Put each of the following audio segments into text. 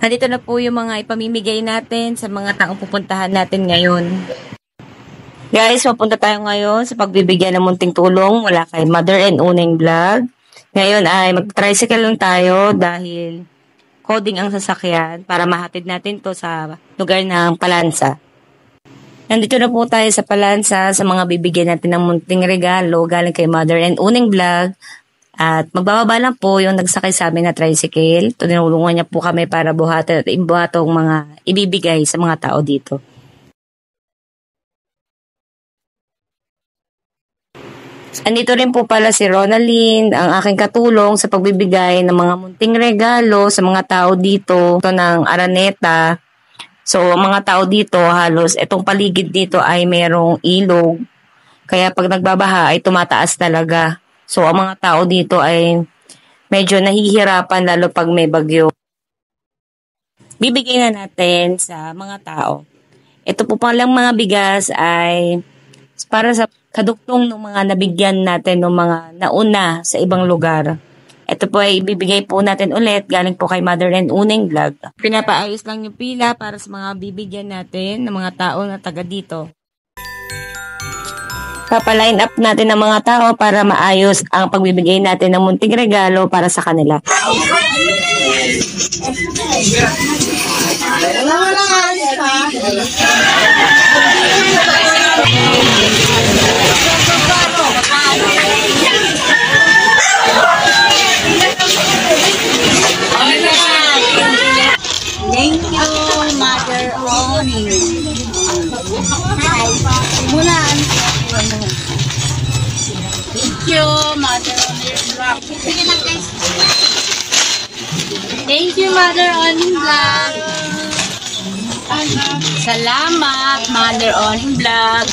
Nandito na po yung mga ipamimigay natin sa mga taong pupuntahan natin ngayon. Guys, mapunta tayo ngayon sa pagbibigyan ng munting tulong mula kay Mother and Uneng Vlog. Ngayon ay mag-tricycle lang tayo dahil coding ang sasakyan para mahatid natin to sa lugar ng Palansa. Nandito na po tayo sa Palansa sa mga bibigyan natin ng munting regalo galing kay Mother and Uneng Vlog. At magbababa lang po yung nagsakay sa amin na tricycle. Tinulungan niya po kami para buhatin at ibuhatong mga ibibigay sa mga tao dito. Andito rin po pala si Ronaldine, ang aking katulong sa pagbibigay ng mga munting regalo sa mga tao dito. Ito ng Araneta. So, mga tao dito, halos itong paligid dito ay mayroong ilog. Kaya pag nagbabaha ay tumataas talaga. So, ang mga tao dito ay medyo nahihirapan lalo pag may bagyo. Bibigyan na natin sa mga tao. Ito po palang mga bigas ay para sa kaduktong ng mga nabigyan natin ng mga nauna sa ibang lugar. Ito po ay ibibigay po natin ulit galing po kay Mother and Uneng Vlog. Pinapaayos lang yung pila para sa mga bibigyan natin ng mga tao na taga dito. Papaline up natin ng mga tao para maayos ang pagbibigay natin ng munting regalo para sa kanila. Thank you, Mother Oni. Mula Thank you, Mother Oni Vlog. Thank you, Mother Oni Vlog. Salamat, Mother Oni Vlog.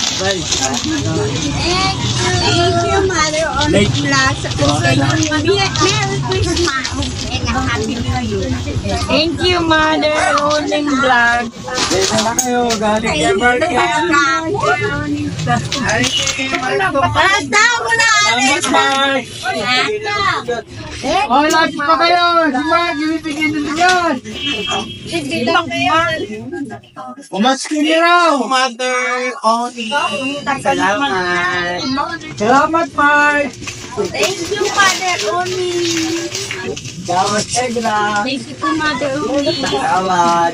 Thank you, Mother Oni Vlog. Sa Merry Christmas and a Happy New Year. Thank you, Mother Oning Vlog. Dito na kayo, galing kay Oh, lagi pa kayo! Si Mark, ibibigyan nyo yan! Umaskin niyo raw! Mother Oni. Salamat. Salamat, Mark! Thank you, Mother Oni. Salamat, Egra. Thank you, Mother Oni. Salamat.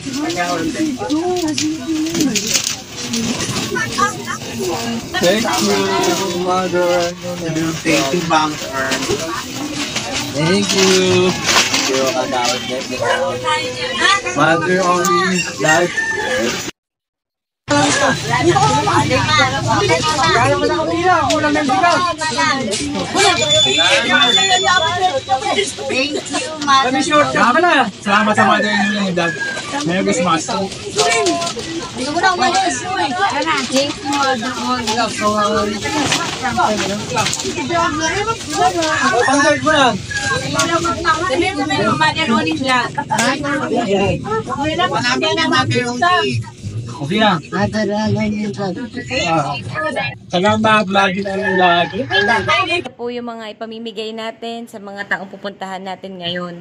Thank you, Mother. Thank you, Banker. Thank you. Mother Oni. Life. Thank you, Mother. Salamat sa Mother Oni. Merry Christmas. Thank you, Mother Oni. Panggal ko lang. Mother Oni Vlog. Okay lang. Salamat, lagi na lang lagi. Ito po yung mga ipamimigay natin sa mga taong pupuntahan natin ngayon.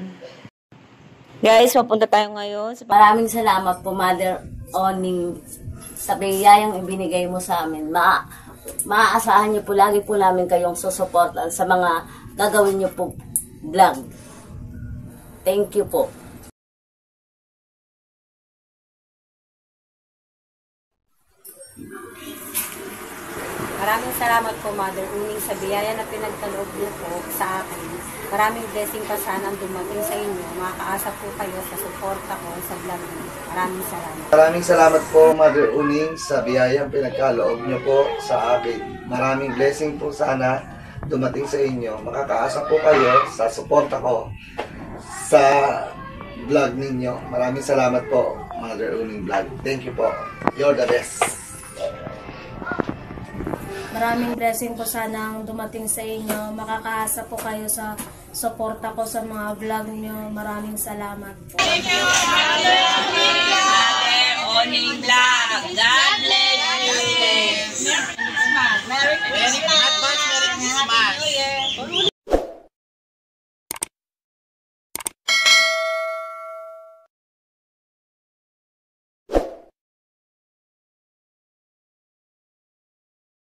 Guys, mapunta tayo ngayon. Maraming salamat po, Mother Oning, sa biyayang ibinigay mo sa amin. Maaasahan niyo po, lagi po namin kayong susuportan sa mga gagawin niyo po vlog. Thank you po. Maraming salamat po, Mother Uning, sa biyaya na pinagkaloob niyo po sa akin. Maraming blessing pa sana ang dumating sa inyo. Makakaasa po kayo sa suporta ko sa vlog niyo. Maraming salamat. Maraming salamat po, Mother Uning, sa biyayang pinagkaloob niyo po sa akin. Maraming blessing po sana dumating sa inyo. Makakaasa po kayo sa suporta ko sa vlog ninyo. Maraming salamat po, Mother Uning Vlog. Thank you po. You're the best. Maraming blessing po sana ang dumating sa inyo. Makakaasa po kayo sa suporta ko sa mga vlog niyo. Maraming salamat po. Mother Oning Vlog. God bless